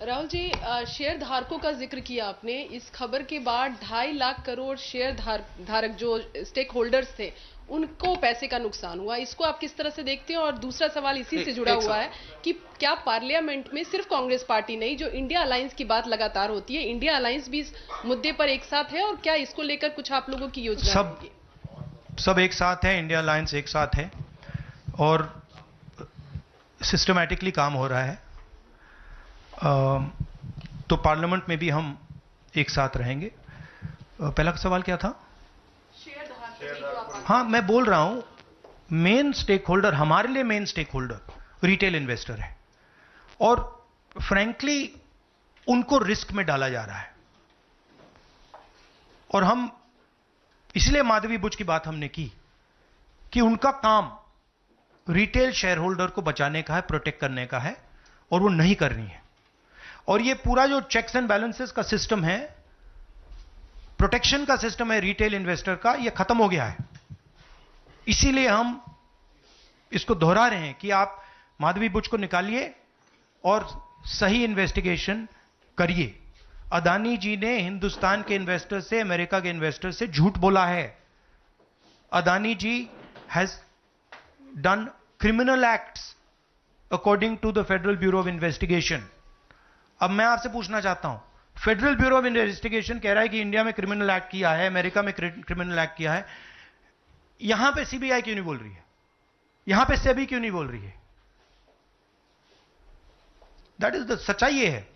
Rahul ji, share धारकों का जिक्र किया आपने। इस खबर के बाद 2.5 लाख करोड़ शेयर धारक जो स्टेक होल्डर्स थे, उनको पैसे का नुकसान हुआ। इसको आप किस तरह से देखते हैं? और दूसरा सवाल इसी से जुड़ा हुआ है कि क्या पार्लियामेंट में सिर्फ कांग्रेस पार्टी नहीं, जो इंडिया अलायंस की बात लगातार होती है, इंडिया अलायंस भी इस मुद्दे पर एक साथ है? और क्या इसको लेकर कुछ आप लोगों की योजना होगी? सब एक साथ है, इंडिया अलायंस एक साथ है और सिस्टमैटिकली काम हो रहा है। तो पार्लियामेंट में भी हम एक साथ रहेंगे। पहला सवाल क्या था? हाँ, मैं बोल रहा हूं, मेन स्टेक होल्डर, हमारे लिए main stakeholder retail investor है और फ्रैंकली उनको रिस्क में डाला जा रहा है। और हम इसलिए माधवी बुच की बात हमने की कि उनका काम रिटेल शेयर होल्डर को बचाने का है, प्रोटेक्ट करने का है, और वो नहीं कर रही है। और ये पूरा जो चेक्स एंड बैलेंसेस का सिस्टम है, प्रोटेक्शन का सिस्टम है रिटेल इन्वेस्टर का, ये खत्म हो गया है। इसीलिए हम इसको दोहरा रहे हैं कि आप माधवी बुच को निकालिए और सही इन्वेस्टिगेशन करिए। अदानी जी ने हिंदुस्तान के इन्वेस्टर से, अमेरिका के इन्वेस्टर से झूठ बोला है। Adani ji has done criminal acts according to the Federal Bureau of Investigation. अब मैं आपसे पूछना चाहता हूं, फेडरल ब्यूरो ऑफ इन्वेस्टिगेशन कह रहा है कि इंडिया में क्रिमिनल एक्ट किया है, अमेरिका में क्रिमिनल एक्ट किया है, यहां पे सीबीआई क्यों नहीं बोल रही है? यहां पे सेबी क्यों नहीं बोल रही है? दैट इज द सच्चाई ये है।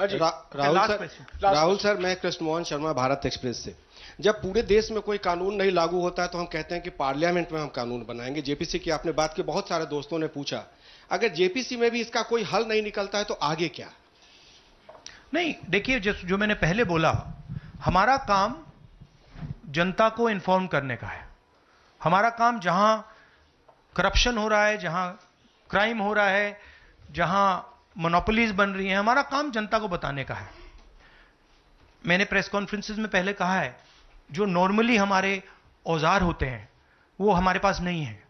राहुल सर, मैं कृष्ण मोहन शर्मा, भारत एक्सप्रेस से। जब पूरे देश में कोई कानून नहीं लागू होता है तो हम कहते हैं कि पार्लियामेंट में हम कानून बनाएंगे। जेपीसी की आपने बात की, बहुत सारे दोस्तों ने पूछा, अगर जेपीसी में भी इसका कोई हल नहीं निकलता है तो आगे क्या? नहीं, देखिए, जो मैंने पहले बोला, हमारा काम जनता को इन्फॉर्म करने का है। हमारा काम जहां करप्शन हो रहा है, जहां क्राइम हो रहा है, जहां मोनोपोलीज बन रही हैं, हमारा काम जनता को बताने का है। मैंने प्रेस कॉन्फ्रेंसेस में पहले कहा है, जो नॉर्मली हमारे औजार होते हैं वो हमारे पास नहीं है।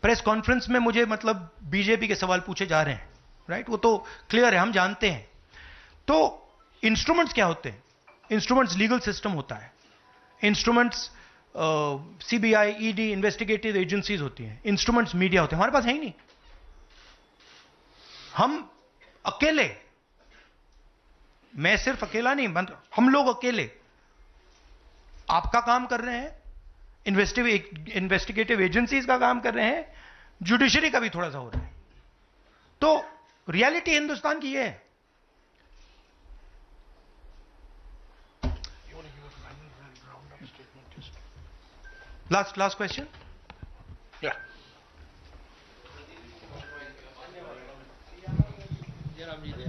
प्रेस कॉन्फ्रेंस में मुझे मतलब बीजेपी के सवाल पूछे जा रहे हैं, राइट? वो तो क्लियर है, हम जानते हैं। तो इंस्ट्रूमेंट्स क्या होते हैं? इंस्ट्रूमेंट्स लीगल सिस्टम होता है, instruments CBI, ED, investigative agencies होती हैं, इंस्ट्रूमेंट्स मीडिया होते हैं। हमारे पास है ही नहीं। हम अकेले, मैं सिर्फ अकेला नहीं, हम लोग अकेले आपका काम कर रहे हैं, इन्वेस्टिगेटिव एजेंसीज का काम कर रहे हैं, जुडिशरी का भी थोड़ा सा हो रहा है। तो रियलिटी हिंदुस्तान की ये है। Last question? Yeah.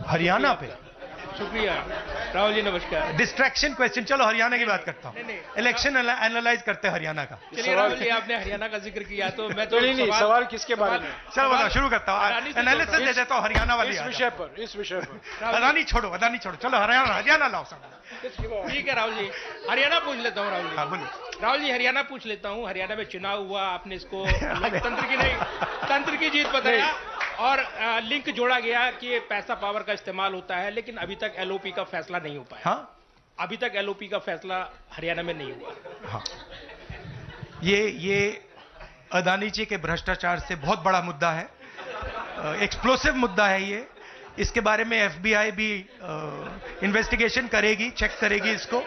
हरियाणा पे शुक्रिया राहुल जी, नमस्कार। डिस्ट्रैक्शन क्वेश्चन, चलो हरियाणा की बात करता हूं। इलेक्शन एनालाइज करते हैं हरियाणा का। चलिए राहुल जी, आपने हरियाणा का जिक्र किया तो मैं तो नहीं, सवाल किसके बारे में? चलो बताओ, शुरू करता हूं, एनालिसिस दे देता हूं हरियाणा वाली। इस विषय पर अदानी छोड़ो, चलो हरियाणा लाओ सब। ठीक है राहुल जी, हरियाणा पूछ लेता हूँ। राहुल जी, हाँ, बोलिए। राहुल जी, हरियाणा पूछ लेता हूँ। हरियाणा में चुनाव हुआ, आपने इसको तंत्र की नहीं, तंत्र की जीत बताया और लिंक जोड़ा गया कि पैसा पावर का इस्तेमाल होता है, लेकिन अभी तक एलओपी का फैसला नहीं हो पाया। हाँ, अभी तक एलओपी का फैसला हरियाणा में नहीं हुआ। हाँ, ये अदानी जी के भ्रष्टाचार से बहुत बड़ा मुद्दा है, एक्सप्लोसिव मुद्दा है ये। इसके बारे में एफबीआई भी इन्वेस्टिगेशन करेगी, चेक करेगी इसको,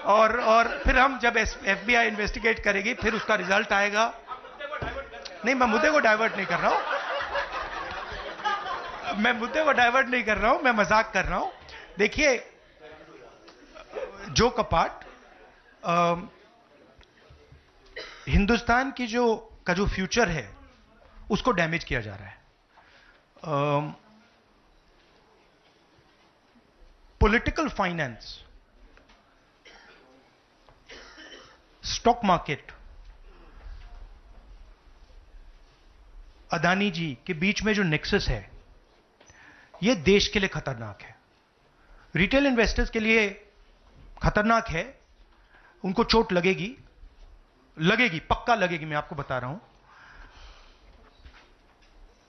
और फिर हम जब एफबीआई इन्वेस्टिगेट करेगी, फिर उसका रिजल्ट आएगा। नहीं, मैं मुद्दे को डाइवर्ट नहीं कर रहा हूं, मैं मजाक कर रहा हूं। देखिए, जो कपाट हिंदुस्तान की का जो फ्यूचर है उसको डैमेज किया जा रहा है। Political finance, stock market, Adani ji के बीच में जो नेक्सस है, यह देश के लिए खतरनाक है, रिटेल इन्वेस्टर्स के लिए खतरनाक है। उनको चोट लगेगी, पक्का लगेगी, मैं आपको बता रहा हूं।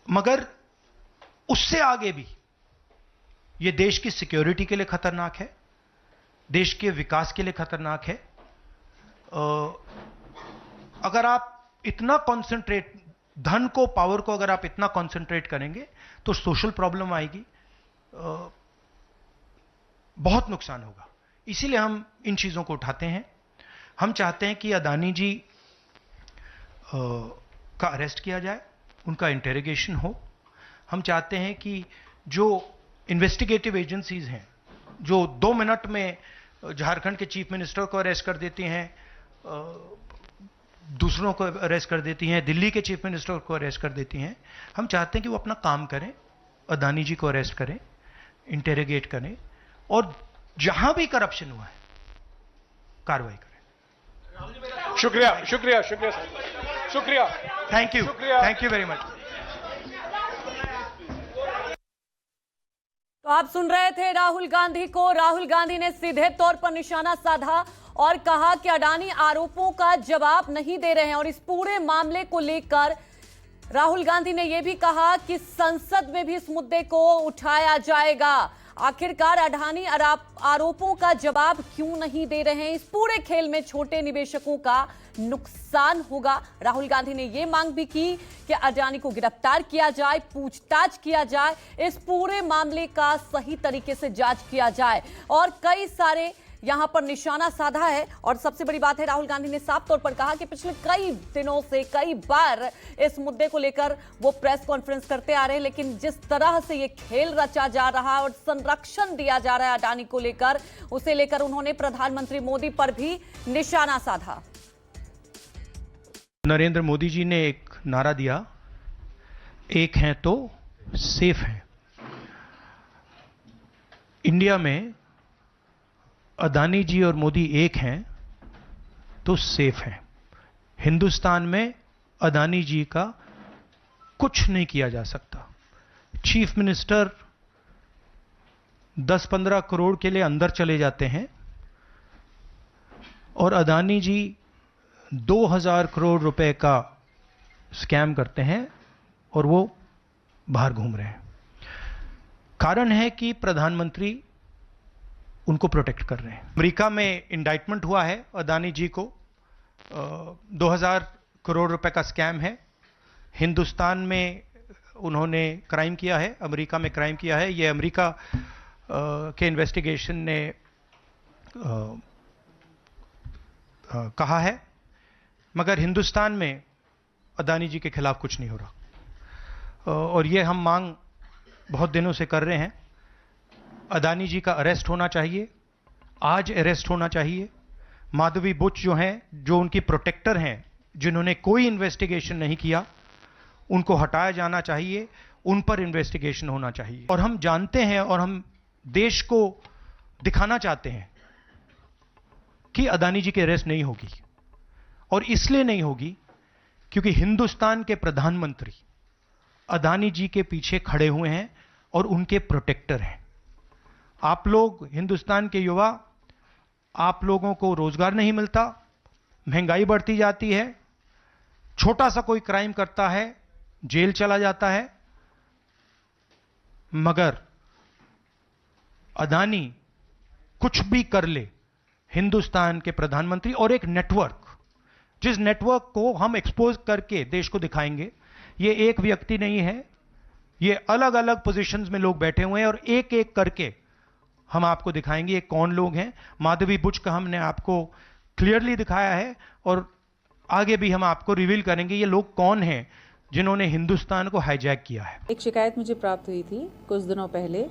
मगर उससे आगे भी ये देश की सिक्योरिटी के लिए खतरनाक है, देश के विकास के लिए खतरनाक है। अगर आप इतना कॉन्सेंट्रेट, धन को, पावर को अगर आप इतना कॉन्सेंट्रेट करेंगे तो सोशल प्रॉब्लम आएगी, बहुत नुकसान होगा। इसीलिए हम इन चीजों को उठाते हैं। हम चाहते हैं कि अदानी जी का अरेस्ट किया जाए, उनका इंटेरोगेशन हो। हम चाहते हैं कि जो इन्वेस्टिगेटिव एजेंसीज हैं, जो 2 मिनट में झारखंड के चीफ मिनिस्टर को अरेस्ट कर देती हैं, दूसरों को अरेस्ट कर देती हैं, दिल्ली के चीफ मिनिस्टर को अरेस्ट कर देती हैं, हम चाहते हैं कि वो अपना काम करें, अदानी जी को अरेस्ट करें, इंटेरोगेट करें और जहां भी करप्शन हुआ है कार्रवाई करें। शुक्रिया शुक्रिया शुक्रिया सर, शुक्रिया, थैंक यू वेरी मच। तो आप सुन रहे थे राहुल गांधी को। राहुल गांधी ने सीधे तौर पर निशाना साधा और कहा कि अडानी आरोपों का जवाब नहीं दे रहे हैं और इस पूरे मामले को लेकर राहुल गांधी ने यह भी कहा कि संसद में भी इस मुद्दे को उठाया जाएगा। आखिरकार अडानी आरोपों का जवाब क्यों नहीं दे रहे हैं? इस पूरे खेल में छोटे निवेशकों का नुकसान होगा। राहुल गांधी ने यह मांग भी की कि अडानी को गिरफ्तार किया जाए, पूछताछ किया जाए, इस पूरे मामले का सही तरीके से जांच किया जाए और कई सारे यहां पर निशाना साधा है। और सबसे बड़ी बात है, राहुल गांधी ने साफ तौर पर कहा कि पिछले कई दिनों से कई बार इस मुद्दे को लेकर वो प्रेस कॉन्फ्रेंस करते आ रहे हैं, लेकिन जिस तरह से ये खेल रचा जा रहा है और संरक्षण दिया जा रहा है अडानी को लेकर, उसे लेकर उन्होंने प्रधानमंत्री मोदी पर भी निशाना साधा। नरेंद्र मोदी जी ने एक नारा दिया, एक हैं तो सेफ हैं। इंडिया में अदानी जी और मोदी एक हैं तो सेफ हैं। हिंदुस्तान में अदानी जी का कुछ नहीं किया जा सकता। चीफ मिनिस्टर 10-15 करोड़ के लिए अंदर चले जाते हैं और अदानी जी 2000 करोड़ रुपए का स्कैम करते हैं और वो बाहर घूम रहे हैं। कारण है कि प्रधानमंत्री उनको प्रोटेक्ट कर रहे हैं। अमेरिका में इंडाइटमेंट हुआ है अदानी जी को, 2000 करोड़ रुपए का स्कैम है। हिंदुस्तान में उन्होंने क्राइम किया है, अमेरिका में क्राइम किया है। ये अमेरिका के इन्वेस्टिगेशन ने कहा है, मगर हिंदुस्तान में अदानी जी के खिलाफ कुछ नहीं हो रहा और ये हम मांग बहुत दिनों से कर रहे हैं। अदानी जी का अरेस्ट होना चाहिए, आज अरेस्ट होना चाहिए। माधवी बुच जो हैं, जो उनकी प्रोटेक्टर हैं, जिन्होंने कोई इन्वेस्टिगेशन नहीं किया, उनको हटाया जाना चाहिए, उन पर इन्वेस्टिगेशन होना चाहिए। और हम जानते हैं और हम देश को दिखाना चाहते हैं कि अदानी जी की अरेस्ट नहीं होगी, और इसलिए नहीं होगी क्योंकि हिंदुस्तान के प्रधानमंत्री अदानी जी के पीछे खड़े हुए हैं और उनके प्रोटेक्टर हैं। आप लोग, हिंदुस्तान के युवा, आप लोगों को रोजगार नहीं मिलता, महंगाई बढ़ती जाती है, छोटा सा कोई क्राइम करता है जेल चला जाता है, मगर अदानी कुछ भी कर ले, हिंदुस्तान के प्रधानमंत्री और एक नेटवर्क, जिस नेटवर्क को हम एक्सपोज करके देश को दिखाएंगे, ये एक व्यक्ति नहीं है, ये अलग अलग पोजीशंस में लोग बैठे हुए हैं और एक एक करके हम आपको दिखाएंगे ये कौन लोग हैं। माधवी बुच का हमने आपको क्लियरली दिखाया है और आगे भी हम आपको रिवील करेंगे ये लोग कौन हैं जिन्होंने हिंदुस्तान को हाईजैक किया है। एक शिकायत मुझे प्राप्त हुई थी कुछ दिनों पहले,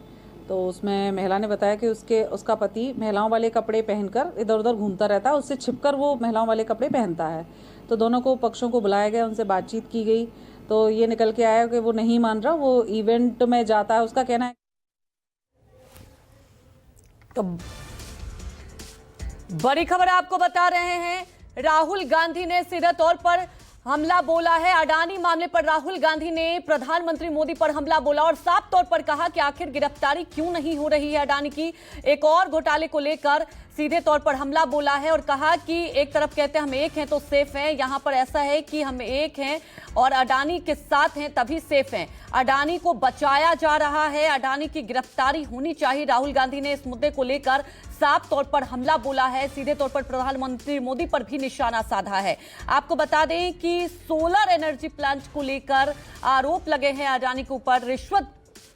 तो उसमें महिला ने बताया कि उसका पति महिलाओं वाले कपड़े पहनकर इधर उधर घूमता रहता है, उससे छिपकर वो महिलाओं वाले कपड़े पहनता है। तो दोनों को पक्षों को बुलाया गया, उनसे बातचीत की गई, तो ये निकल के आया कि वो नहीं मान रहा, वो इवेंट में जाता है। उसका कहना है तो बड़ी खबर आपको बता रहे हैं, राहुल गांधी ने सीधे तौर पर हमला बोला है। अडानी मामले पर राहुल गांधी ने प्रधानमंत्री मोदी पर हमला बोला और साफ तौर पर कहा कि आखिर गिरफ्तारी क्यों नहीं हो रही है अडानी की। एक और घोटाले को लेकर सीधे तौर पर हमला बोला है और कहा कि एक तरफ कहते हैं हम एक हैं तो सेफ हैं, यहां पर ऐसा है कि हम एक हैं और अडानी के साथ हैं तभी सेफ हैं। अडानी को बचाया जा रहा है, अडानी की गिरफ्तारी होनी चाहिए। राहुल गांधी ने इस मुद्दे को लेकर साफ तौर पर हमला बोला है, सीधे तौर पर प्रधानमंत्री मोदी पर भी निशाना साधा है। आपको बता दें कि सोलर एनर्जी प्लांट को लेकर आरोप लगे हैं, अडानी के ऊपर रिश्वत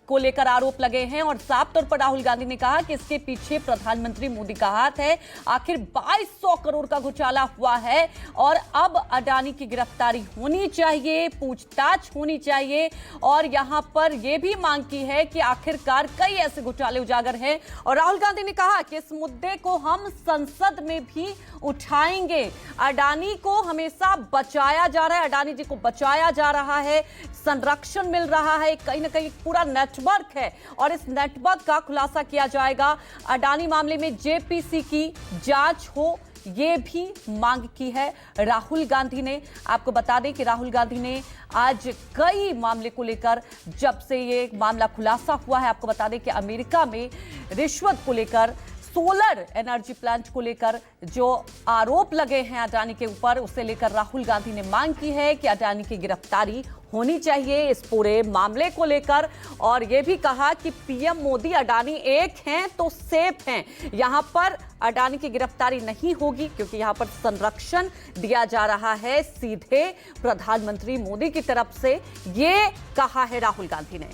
को लेकर आरोप लगे हैं और साफ तौर पर राहुल गांधी ने कहा कि इसके पीछे प्रधानमंत्री मोदी का हाथ है। आखिर 2200 करोड़ का घोटाला हुआ है और अब अडानी की गिरफ्तारी होनी चाहिए, पूछताछ होनी चाहिए और यहां पर यह भी मांग की है कि आखिरकार कई ऐसे घोटाले उजागर हैं और राहुल गांधी ने कहा कि इस मुद्दे को हम संसद में भी उठाएंगे। अडानी को हमेशा बचाया जा रहा है, अडानी जी को बचाया जा रहा है, संरक्षण मिल रहा है, कहीं ना कहीं पूरा नेटवर्क है और इस नेटवर्क का खुलासा किया जाएगा। अडानी मामले में जेपीसी की जांच हो, ये भी मांग की है राहुल गांधी ने। आपको बता दें कि राहुल गांधी ने आज कई मामले को लेकर, जब से ये मामला खुलासा हुआ है, आपको बता दें कि अमेरिका में रिश्वत को लेकर, सोलर एनर्जी प्लांट को लेकर जो आरोप लगे हैं अडानी के ऊपर, उसे लेकर राहुल गांधी ने मांग की है कि अडानी की गिरफ्तारी होनी चाहिए इस पूरे मामले को लेकर और यह भी कहा कि पीएम मोदी अडानी एक हैं तो सेफ हैं। यहां पर अडानी की गिरफ्तारी नहीं होगी क्योंकि यहां पर संरक्षण दिया जा रहा है सीधे प्रधानमंत्री मोदी की तरफ से, ये कहा है राहुल गांधी ने।